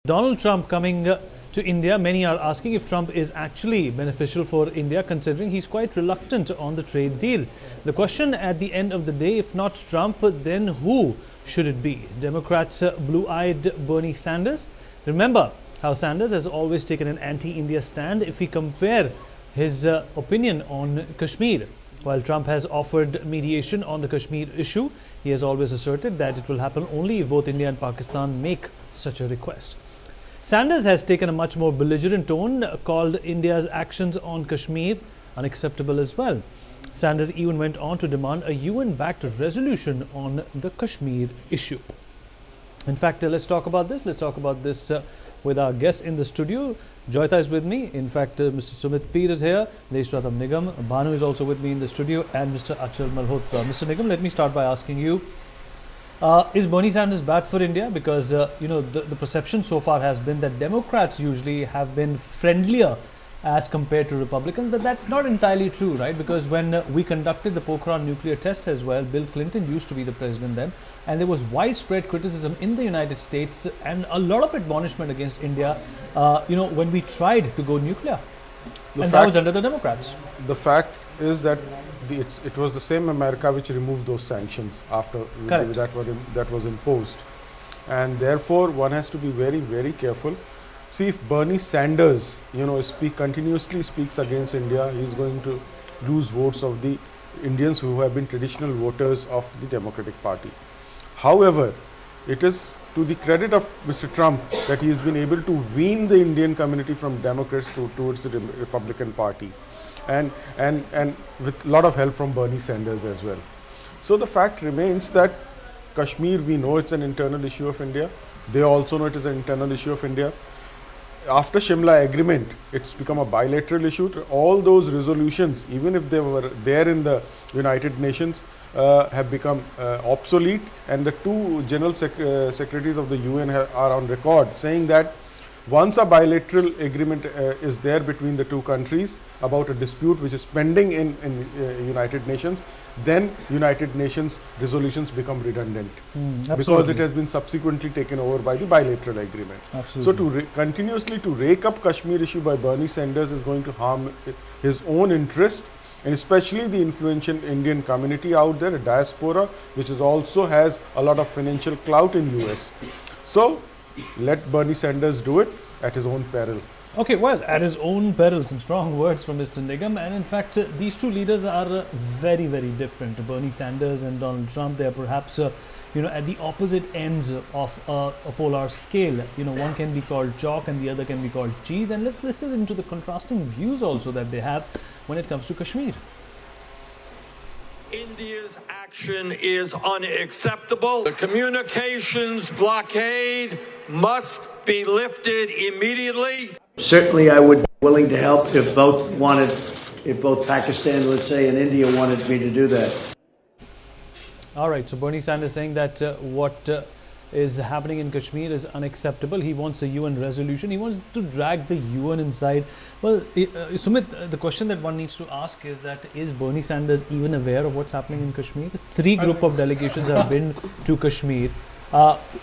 Donald Trump coming to India, many are asking if Trump is actually beneficial for India, considering he's quite reluctant on the trade deal. The question at the end of the day, if not Trump, then who should it be? Democrats' blue-eyed Bernie Sanders? Remember how Sanders has always taken an anti-India stand if we compare his opinion on Kashmir. While Trump has offered mediation on the Kashmir issue, he has always asserted that it will happen only if both India and Pakistan make such a request. Sanders has taken a much more belligerent tone, called India's actions on Kashmir unacceptable as well. Sanders even went on to demand a UN-backed resolution on the Kashmir issue. In fact, let's talk about this. Let's talk about this with our guest in the studio. Joyita is with me. In fact, Mr. Sumit Peer is here. Deshratam Nigam. Bhanu is also with me in the studio, and Mr. Achal Malhotra. Mr. Nigam, let me start by asking you, is Bernie Sanders bad for India? Because, the perception so far has been that Democrats usually have been friendlier as compared to Republicans, but that's not entirely true, right? Because when we conducted the Pokhran nuclear test as well, Bill Clinton used to be the president then, and there was widespread criticism in the United States and a lot of admonishment against India, when we tried to go nuclear. That was under the Democrats. The fact is that it was the same America which removed those sanctions after that was imposed, and therefore one has to be very, very careful. See, if Bernie Sanders, continuously speaks against India, he is going to lose votes of the Indians who have been traditional voters of the Democratic Party. However, it is to the credit of Mr. Trump that he has been able to wean the Indian community from Democrats towards the Republican Party, and with a lot of help from Bernie Sanders as well. So the fact remains that Kashmir, we know it's an internal issue of India. They also know it is an internal issue of India. After Shimla agreement, it's become a bilateral issue. All those resolutions, even if they were there in the United Nations, have become obsolete, and the two general secretaries of the UN are on record saying that once a bilateral agreement is there between the two countries about a dispute which is pending in United Nations, then United Nations resolutions become redundant because it has been subsequently taken over by the bilateral agreement. Absolutely. So continuously to rake up Kashmir issue by Bernie Sanders is going to harm his own interest, and especially the influential Indian community out there, a diaspora, which also has a lot of financial clout in US. So let Bernie Sanders do it at his own peril. Okay, well, at his own peril, some strong words from Mr. Nigam. And in fact, these two leaders are very, very different. Bernie Sanders and Donald Trump, they are perhaps, at the opposite ends of a polar scale. One can be called chalk and the other can be called cheese. And let's listen into the contrasting views also that they have when it comes to Kashmir. India's action is unacceptable. The communications blockade must be lifted immediately. Certainly, I would be willing to help if both Pakistan, let's say, and India wanted me to do that. All right, so Bernie Sanders saying that what is happening in Kashmir is unacceptable. He wants a UN resolution. He wants to drag the UN inside. Well, Sumit, the question that one needs to ask is that, is Bernie Sanders even aware of what's happening in Kashmir? 3 group of delegations have been to Kashmir.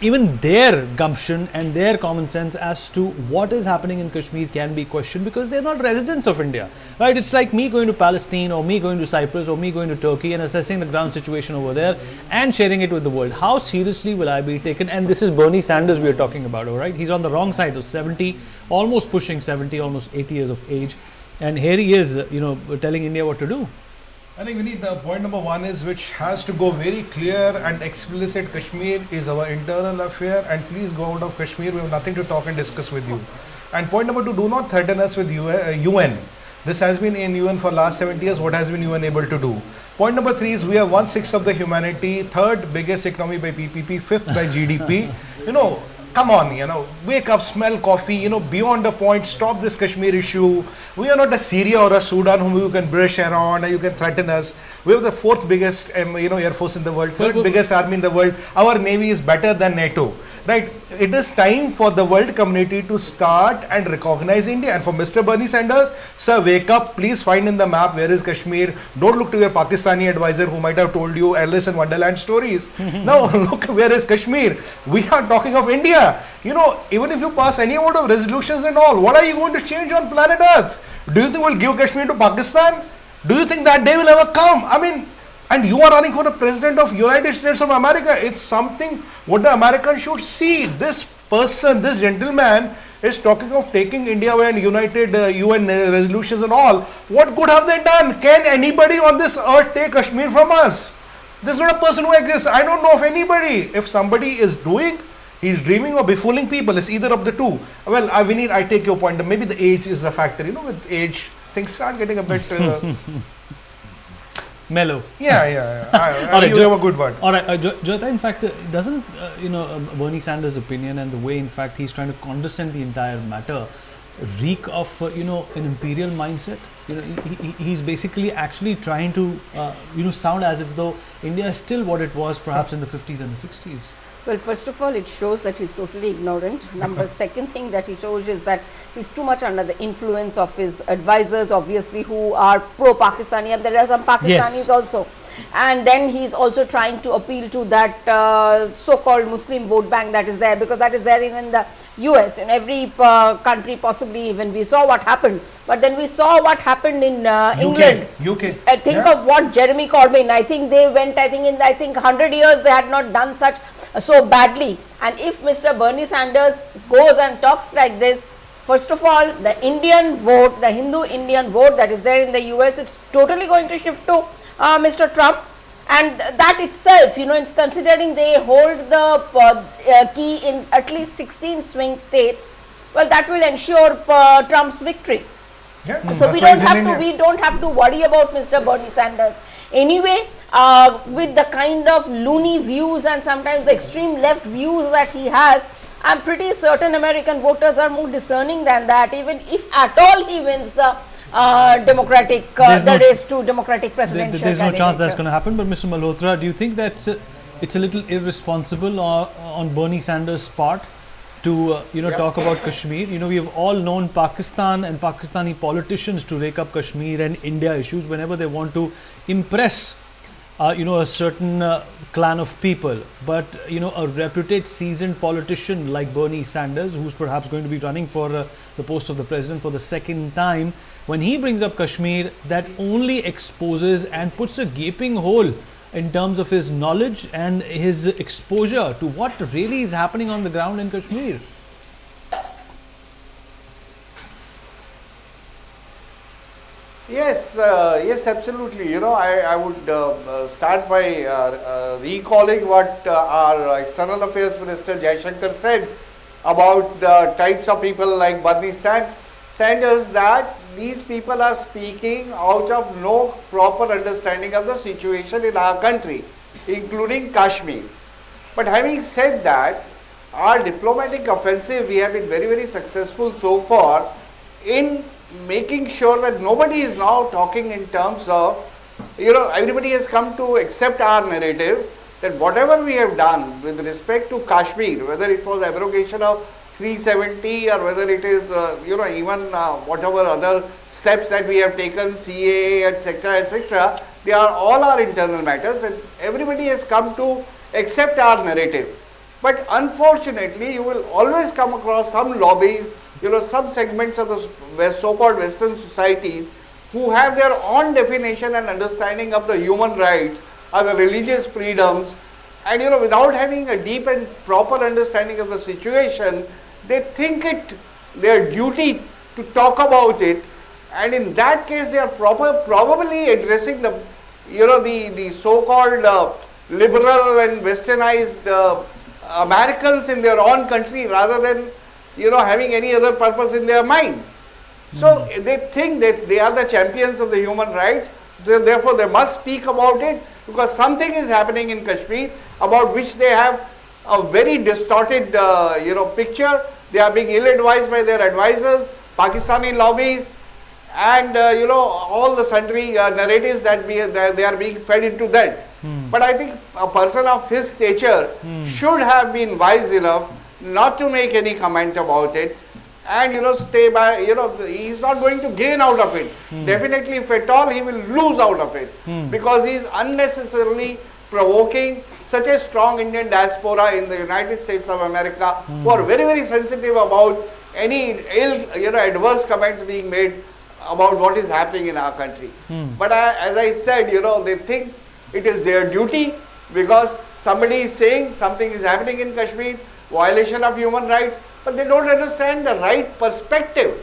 Even their gumption and their common sense as to what is happening in Kashmir can be questioned because they're not residents of India, right? It's like me going to Palestine or me going to Cyprus or me going to Turkey and assessing the ground situation over there and sharing it with the world. How seriously will I be taken? And this is Bernie Sanders we are talking about, all right? He's on the wrong side of 70, almost pushing 70, almost 80 years of age. And here he is, telling India what to do. I think we need the point number one is which has to go very clear and explicit. Kashmir is our internal affair, and please go out of Kashmir. We have nothing to talk and discuss with you. And point number two, do not threaten us with UN. This has been in UN for last 70 years. What has been UN able to do? Point number three is we are 1/6 of the humanity, third biggest economy by PPP, fifth by GDP. Come on, wake up, smell coffee, beyond the point, stop this Kashmir issue. We are not a Syria or a Sudan whom you can brush around and you can threaten us. We have the 4th biggest, Air Force in the world, 3rd biggest army in the world. Our Navy is better than NATO. Right, it is time for the world community to start and recognize India. And for Mr. Bernie Sanders, sir, wake up, please find in the map where is Kashmir. Don't look to your Pakistani advisor who might have told you Alice in Wonderland stories. Now look, where is Kashmir? We are talking of India. You know, even if you pass any amount of resolutions and all, what are you going to change on planet Earth? Do you think we'll give Kashmir to Pakistan? Do you think that day will ever come? I mean, and you are running for the president of United States of America. It's something what the Americans should see. This person, this gentleman is talking of taking India and United UN resolutions and all. What good have they done? Can anybody on this earth take Kashmir from us? This is not a person who exists. I don't know of anybody. If somebody is doing, he's dreaming or befooling people. It's either of the two. Well, Vineet, I take your point. Maybe the age is a factor. You know, with age, things start getting a bit... mellow. Yeah. You have a good word. All right, Jyota, in fact, doesn't Bernie Sanders' opinion and the way, in fact, he's trying to condescend the entire matter reek of an imperial mindset? He's basically actually trying to sound as if though India is still what it was perhaps in the 50s and the 60s. Well, first of all, it shows that he's totally ignorant. Second thing that he shows is that he's too much under the influence of his advisors, obviously, who are pro-Pakistani, and there are some Pakistanis also. And then he's also trying to appeal to that so-called Muslim vote bank that is there, because that is there even in the US, in every country possibly. Even we saw what happened, but then we saw what happened in England. UK. Think of what Jeremy Corbyn, I think they went, in 100 years they had not done such so badly. And if Mr. Bernie Sanders goes and talks like this, first of all, the Indian vote, the Hindu Indian vote that is there in the US, it's totally going to shift to Mr. Trump. And that itself, it's considering they hold the key in at least 16 swing states, well, that will ensure Trump's victory. Yeah, so we don't have to worry about Mr. Bernie Sanders. Anyway, with the kind of loony views and sometimes the extreme left views that he has, I'm pretty certain American voters are more discerning than that. Even if at all he wins the race to Democratic presidential There's no chance that's candidature. going to happen. But Mr. Malhotra, do you think that it's a little irresponsible on Bernie Sanders' part to talk about Kashmir? We have all known Pakistan and Pakistani politicians to rake up Kashmir and India issues whenever they want to impress a certain clan of people. But a reputed seasoned politician like Bernie Sanders, who's perhaps going to be running for the post of the president for the second time, when he brings up Kashmir, that only exposes and puts a gaping hole in terms of his knowledge and his exposure to what really is happening on the ground in Kashmir. Yes, absolutely. I would start by recalling what our External Affairs Minister Jaishankar said about the types of people like Bernie Sanders, that these people are speaking out of no proper understanding of the situation in our country, including Kashmir. But having said that, our diplomatic offensive, we have been very, very successful so far in making sure that nobody is now talking in terms of, everybody has come to accept our narrative that whatever we have done with respect to Kashmir, whether it was abrogation of 370 or whether it is, even whatever other steps that we have taken, CAA, etc., they are all our internal matters, and everybody has come to accept our narrative. But unfortunately, you will always come across some lobbies, some segments of the so-called Western societies who have their own definition and understanding of the human rights or the religious freedoms, and without having a deep and proper understanding of the situation, they think it their duty to talk about it, and in that case they are probably addressing the the so-called liberal and westernized Americans in their own country, rather than having any other purpose in their mind. So they think that they are the champions of the human rights, therefore they must speak about it, because something is happening in Kashmir about which they have a very distorted picture. They are being ill-advised by their advisors, Pakistani lobbies, and all the sundry narratives that they are being fed into that. But I think a person of his stature should have been wise enough not to make any comment about it, and stay by, he's not going to gain out of it. Definitely, if at all, he will lose out of it, because he is unnecessarily provoking such a strong Indian diaspora in the United States of America, who are very, very sensitive about any adverse comments being made about what is happening in our country. But as I said, they think it is their duty, because somebody is saying something is happening in Kashmir, violation of human rights, but they don't understand the right perspective.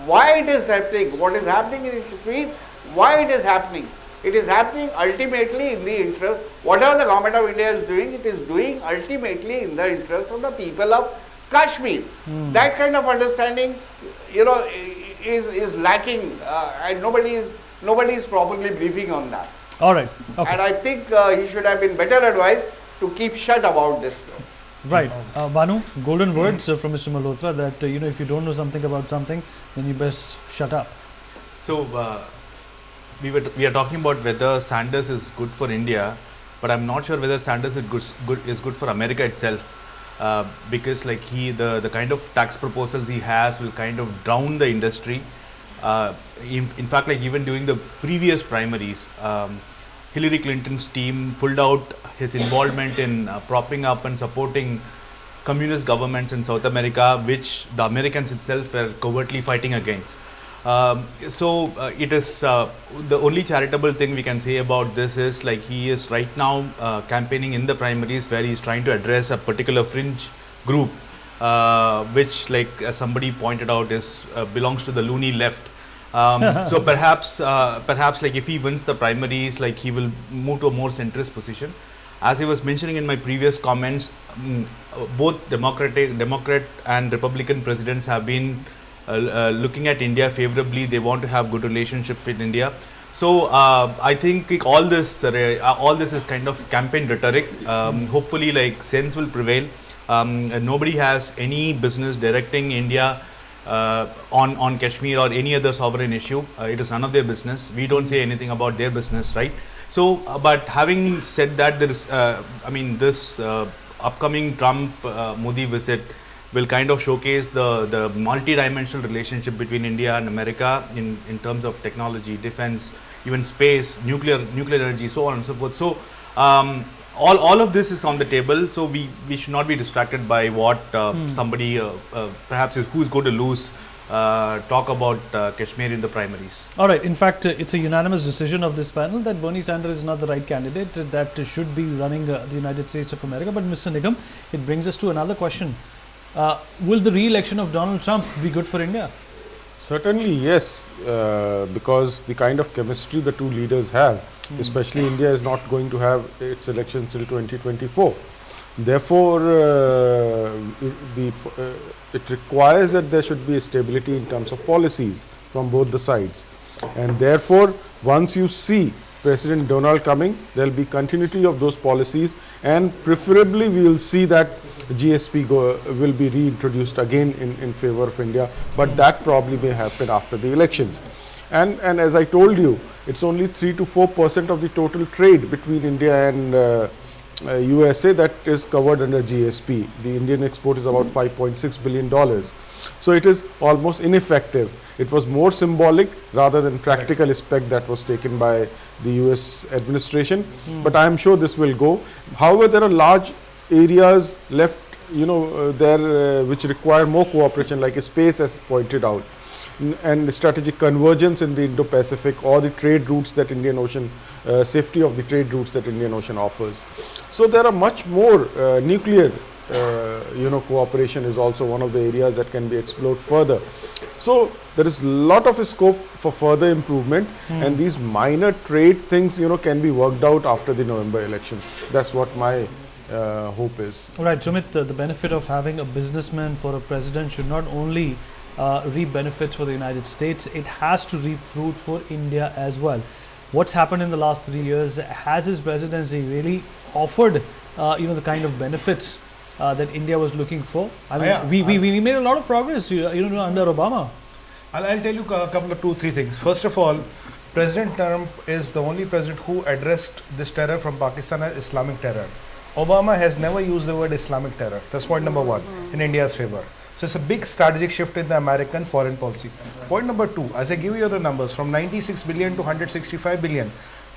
Why it is happening, what is happening in Kashmir, why it is happening. It is happening ultimately in the interest, whatever the government of India is doing, it is doing ultimately in the interest of the people of Kashmir. That kind of understanding, is lacking, and nobody is properly briefing on that. All right. Okay. And I think he should have been better advised to keep shut about this. Right. Banu, golden words from Mr. Malhotra that, if you don't know something about something, then you best shut up. So, we are talking about whether Sanders is good for India, but I'm not sure whether Sanders is good for America itself, because like the kind of tax proposals he has will kind of drown the industry. In fact, like even during the previous primaries, Hillary Clinton's team pulled out his involvement in propping up and supporting communist governments in South America, which the Americans itself were covertly fighting against. So it is the only charitable thing we can say about this is like he is right now campaigning in the primaries where he is trying to address a particular fringe group, which, like as somebody pointed out, is belongs to the loony left. So perhaps like if he wins the primaries, like he will move to a more centrist position. As I was mentioning in my previous comments, both Democrat and Republican presidents have been looking at India favorably. They want to have good relationships with India. So I think like, all this is kind of campaign rhetoric. Hopefully, like sense will prevail. Nobody has any business directing India on Kashmir or any other sovereign issue. It is none of their business. We don't say anything about their business, right? So, but having said that, there is, this upcoming Trump-Modi visit will kind of showcase the multi-dimensional relationship between India and America in terms of technology, defense, even space, nuclear energy, so on and so forth. So, all of this is on the table. So we should not be distracted by what somebody perhaps who's going to lose talk about Kashmir in the primaries. All right. In fact, it's a unanimous decision of this panel that Bernie Sanders is not the right candidate that should be running the United States of America. But Mr. Nigam, it brings us to another question. Will the re-election of Donald Trump be good for India? Certainly, yes, because the kind of chemistry the two leaders have, especially India is not going to have its election till 2024. Therefore, it requires that there should be a stability in terms of policies from both the sides. And therefore, once you see President Donald coming, there will be continuity of those policies, and preferably we will see that GSP will be reintroduced again in favor of India, but that probably may happen after the elections. And as I told you, it's only 3 to 4% of the total trade between India and USA that is covered under GSP. The Indian export is about $5.6 billion. So it is almost ineffective. It was more symbolic rather than practical aspect that was taken by the US administration. But I am sure this will go. However, there are large areas left, there which require more cooperation, like space, as pointed out, and strategic convergence in the Indo-Pacific, or the trade routes that Indian Ocean, safety of the trade routes that Indian Ocean offers. So there are much more nuclear, cooperation is also one of the areas that can be explored further. So there is a lot of scope for further improvement, and these minor trade things, can be worked out after the November elections. That's what my hope is. Right, Sumit, the benefit of having a businessman for a president should not only reap benefits for the United States, it has to reap fruit for India as well. What's happened in the last 3 years? Has his presidency really offered, the kind of benefits that India was looking for? I mean, we made a lot of progress, under Obama. I'll tell you a couple of 2-3 things. First of all, President Trump is the only president who addressed this terror from Pakistan as Islamic terror. Obama has never used the word Islamic terror. That's point number one in India's favor. So it's a big strategic shift in the American foreign policy. Point number two, as I give you the numbers, from 96 billion to 165 billion,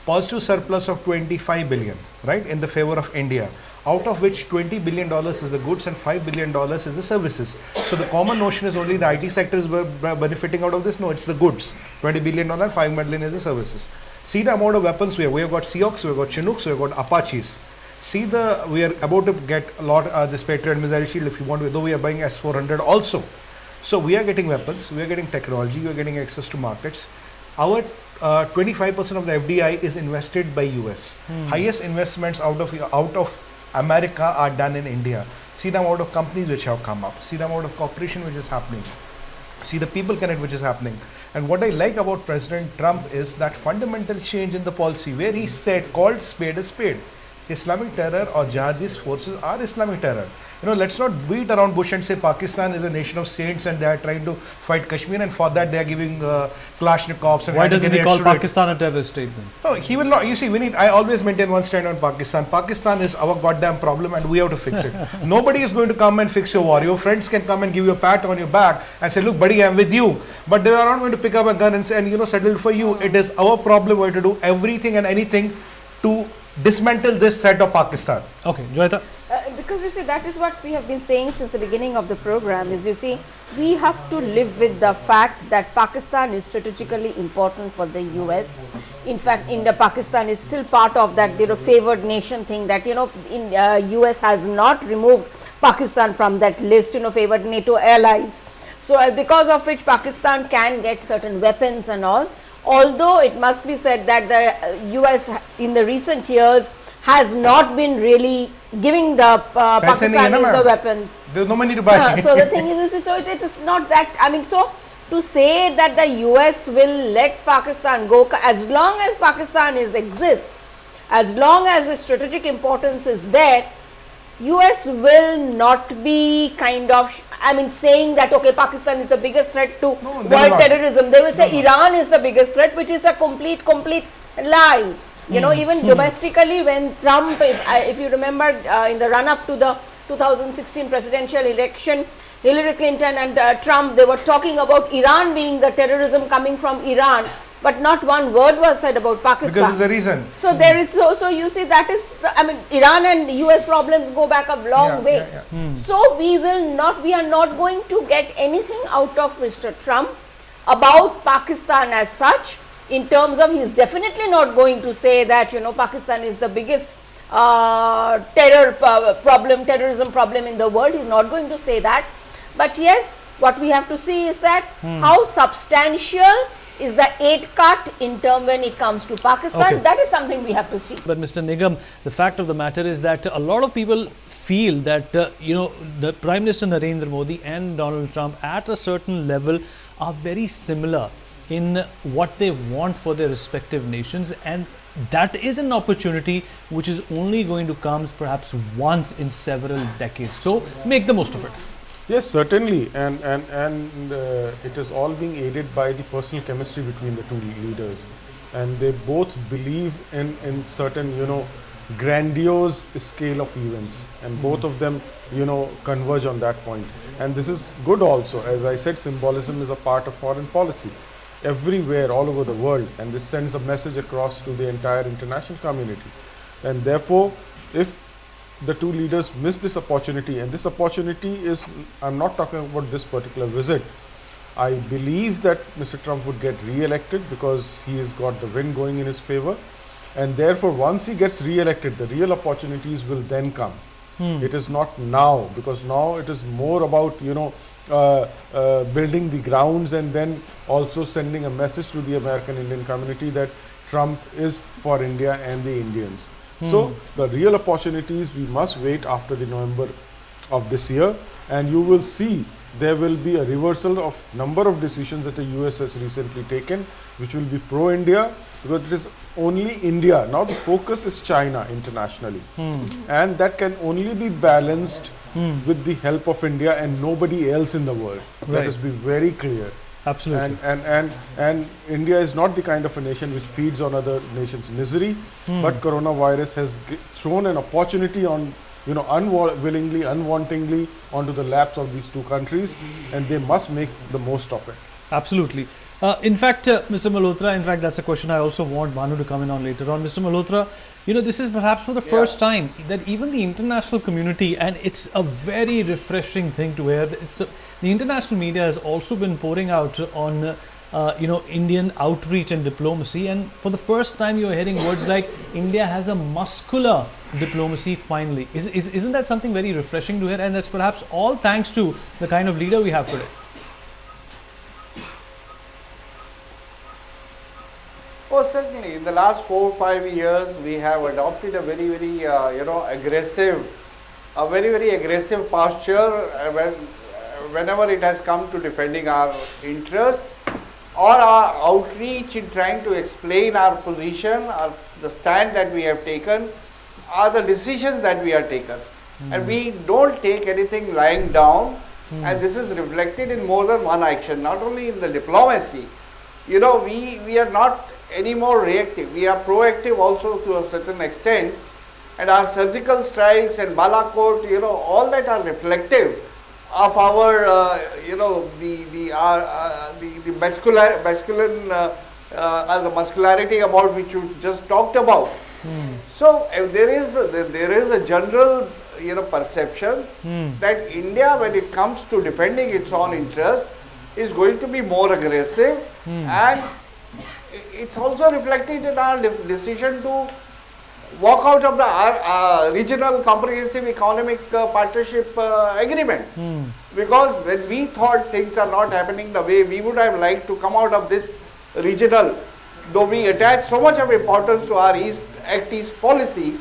positive surplus of 25 billion, right, in the favor of India, out of which $20 billion is the goods and $5 billion is the services. So the common notion is only the IT sector is benefiting out of this. No, it's the goods. $20 billion, $5 billion is the services. See the amount of weapons we have. We have got Seahawks, we have got Chinooks, we have got Apaches. See we are about to get a lot this Patriot missile shield if you want, though we are buying S-400 also. So we are getting weapons, we are getting technology, we are getting access to markets. Our 25% of the FDI is invested by US. Highest investments out of America are done in India. See the amount of companies which have come up. See the amount of cooperation which is happening. See the people connect which is happening. And what I like about President Trump is that fundamental change in the policy where he said, called spade a spade. Islamic terror or jihadist forces are Islamic terror. You know, let's not beat around bush and say Pakistan is a nation of saints and they are trying to fight Kashmir, and for that they are giving Kalashnikovs. And why doesn't he call Pakistan a terrorist state then? No, he will not. You see, Vineet, I always maintain one stand on Pakistan. Pakistan is our goddamn problem and we have to fix it. Nobody is going to come and fix your war. Your friends can come and give you a pat on your back and say, look buddy, I'm with you. But they are not going to pick up a gun and say, and settle for you. It is our problem. We have to do everything and anything to dismantle this threat of Pakistan. Okay, Joyita. Because you see, that is what we have been saying since the beginning of the program, is you see, we have to live with the fact that Pakistan is strategically important for the US. In fact, Pakistan is still part of that favored nation thing that, US has not removed Pakistan from that list, favored NATO allies. So because of which Pakistan can get certain weapons and all. Although it must be said that the US in the recent years has not been really giving the Pakistanis the weapons. There's no money to buy. So the thing is, so it is not that, so to say that the US will let Pakistan go, as long as Pakistan exists, as long as the strategic importance is there, US will not be kind of, saying that, okay, Pakistan is the biggest threat to world terrorism. They will say Iran is the biggest threat, which is a complete lie. Even domestically, when Trump, if you remember, in the run-up to the 2016 presidential election, Hillary Clinton and Trump, they were talking about Iran being the terrorism coming from Iran. But not one word was said about Pakistan. Because there's a reason. So there is, so you see, that is, Iran and US problems go back a long way. So we are not going to get anything out of Mr. Trump about Pakistan as such, in terms of, he is definitely not going to say that, Pakistan is the biggest terrorism problem in the world. He is not going to say that. But yes, what we have to see is that how substantial is the aid cut in term when it comes to Pakistan. Okay. That is something we have to see. But Mr. Nigam, the fact of the matter is that a lot of people feel that, the Prime Minister Narendra Modi and Donald Trump at a certain level are very similar in what they want for their respective nations, and that is an opportunity which is only going to come perhaps once in several decades. So make the most of it. Yes, certainly, and it is all being aided by the personal chemistry between the two leaders, and they both believe in certain grandiose scale of events, and both of them converge on that point. And this is good also. As I said, symbolism is a part of foreign policy everywhere, all over the world, and this sends a message across to the entire international community. And therefore, if the two leaders miss this opportunity, and this opportunity is, I'm not talking about this particular visit, I believe that Mr. Trump would get re-elected because he has got the wind going in his favor, and therefore once he gets re-elected, the real opportunities will then come. It is not now, because now it is more about building the grounds and then also sending a message to the American Indian community that Trump is for India and the Indians. So the real opportunities, we must wait after the November of this year, and you will see there will be a reversal of number of decisions that the US has recently taken, which will be pro-India, because it is only India. Now the focus is China internationally, and that can only be balanced with the help of India and nobody else in the world. Let us be very clear. Absolutely. And India is not the kind of a nation which feeds on other nations' misery, but coronavirus has thrown an opportunity on, unwillingly, unwantingly onto the laps of these two countries, and they must make the most of it. Absolutely. In fact, Mr. Malhotra, that's a question I also want Bhanu to come in on later on. Mr. Malhotra, this is perhaps for the first time that even the international community, and it's a very refreshing thing to hear, the international media has also been pouring out on Indian outreach and diplomacy, and for the first time you're hearing words like India has a muscular diplomacy finally. Isn't that something very refreshing to hear? And that's perhaps all thanks to the kind of leader we have today. Oh, certainly. In the last 4 or 5 years, we have adopted a very, very, aggressive posture whenever it has come to defending our interest or our outreach in trying to explain our position, the stand that we have taken, or the decisions that we are taken. And we don't take anything lying down, and this is reflected in more than one action, not only in the diplomacy. We are not any more reactive. We are proactive also to a certain extent, and our surgical strikes and Balakot, all that are reflective of our, the masculine the muscularity about which you just talked about. So there is a general perception that India, when it comes to defending its own interest, is going to be more aggressive, and it's also reflected in our decision to walk out of the regional comprehensive economic partnership agreement. Because when we thought things are not happening the way we would have liked to come out of this regional, though we attach so much of importance to our Act East policy,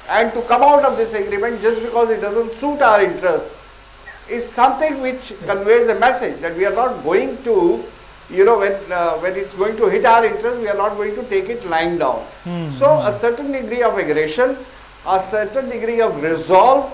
and to come out of this agreement just because it doesn't suit our interest is something which conveys a message that we are not going to, when it's going to hit our interest, we are not going to take it lying down. So a certain degree of aggression, a certain degree of resolve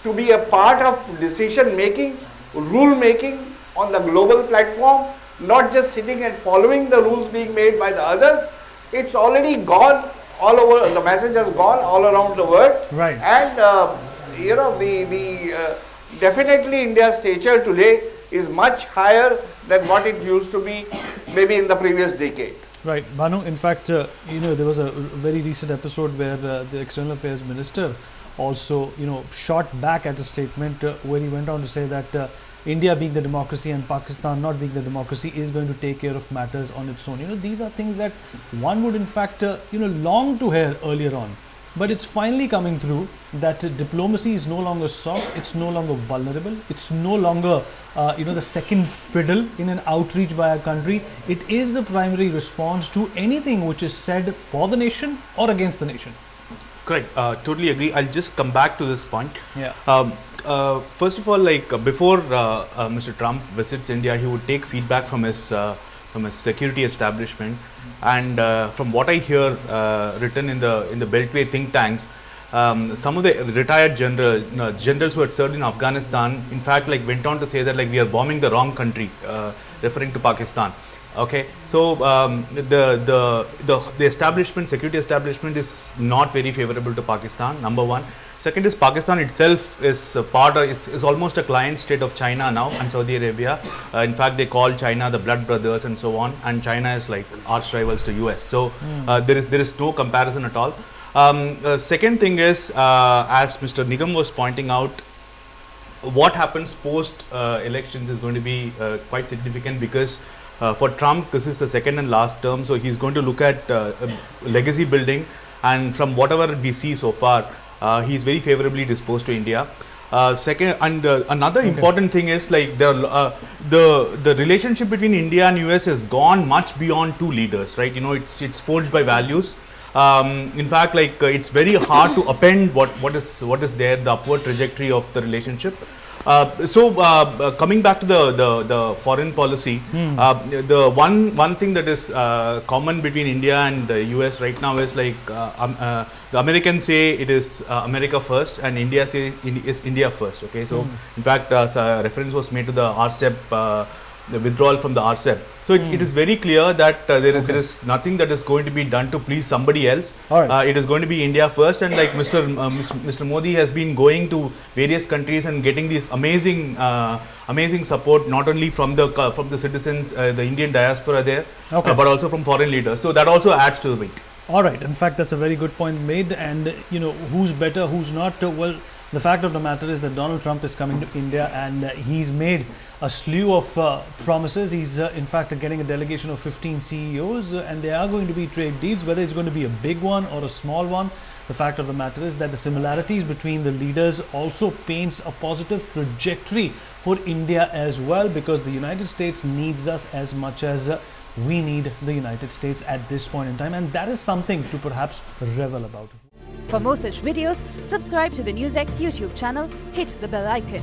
to be a part of decision making, rule making on the global platform, not just sitting and following the rules being made by the others. It's already gone all over, the message has gone all around the world. Right. And definitely India's stature today is much higher than what it used to be maybe in the previous decade. Right, Bhanu, in fact, there was a very recent episode where the External Affairs Minister also, shot back at a statement where he went on to say that India being the democracy and Pakistan not being the democracy is going to take care of matters on its own. These are things that one would in fact, long to hear earlier on. But it's finally coming through that diplomacy is no longer soft, it's no longer vulnerable, it's no longer, the second fiddle in an outreach by a country. It is the primary response to anything which is said for the nation or against the nation. Correct. Totally agree. I'll just come back to this point. Yeah. First of all, before Mr. Trump visits India, he would take feedback from his security establishment, and from what I hear written in the Beltway think tanks, some of the retired generals who had served in Afghanistan, in fact, went on to say that we are bombing the wrong country, referring to Pakistan. Okay, so the security establishment is not very favorable to Pakistan. Number one. Second is Pakistan itself is almost a client state of China now and Saudi Arabia. In fact, they call China the blood brothers and so on, and China is like arch rivals to US. So there is no comparison at all. Second thing is, as Mr. Nigam was pointing out, what happens post elections is going to be quite significant, because for Trump, this is the second and last term, so he's going to look at legacy building, and from whatever we see so far, he's very favorably disposed to India. Second, and another important thing is the relationship between India and US has gone much beyond two leaders, right? It's forged by values. In fact, it's very hard to append what is there, the upward trajectory of the relationship. Coming back to the foreign policy, the one thing that is common between India and the US right now is the Americans say it is America first, and India say is India first. Okay, so in fact, reference was made to the RCEP the withdrawal from the RCEP. So it is very clear that there is nothing that is going to be done to please somebody else. It is going to be India first, and like Mr. Modi has been going to various countries and getting this amazing support, not only from the citizens, the Indian diaspora there, but also from foreign leaders. So that also adds to the weight. All right. In fact, that's a very good point made. And who's better, who's not? Well, the fact of the matter is that Donald Trump is coming to India, and he's made a slew of promises. He's in fact getting a delegation of 15 CEOs, and there are going to be trade deals, whether it's going to be a big one or a small one. The fact of the matter is that the similarities between the leaders also paints a positive trajectory for India as well, because the United States needs us as much as we need the United States at this point in time, and that is something to perhaps revel about. For more such videos, subscribe to the NewsX YouTube channel, hit the bell icon.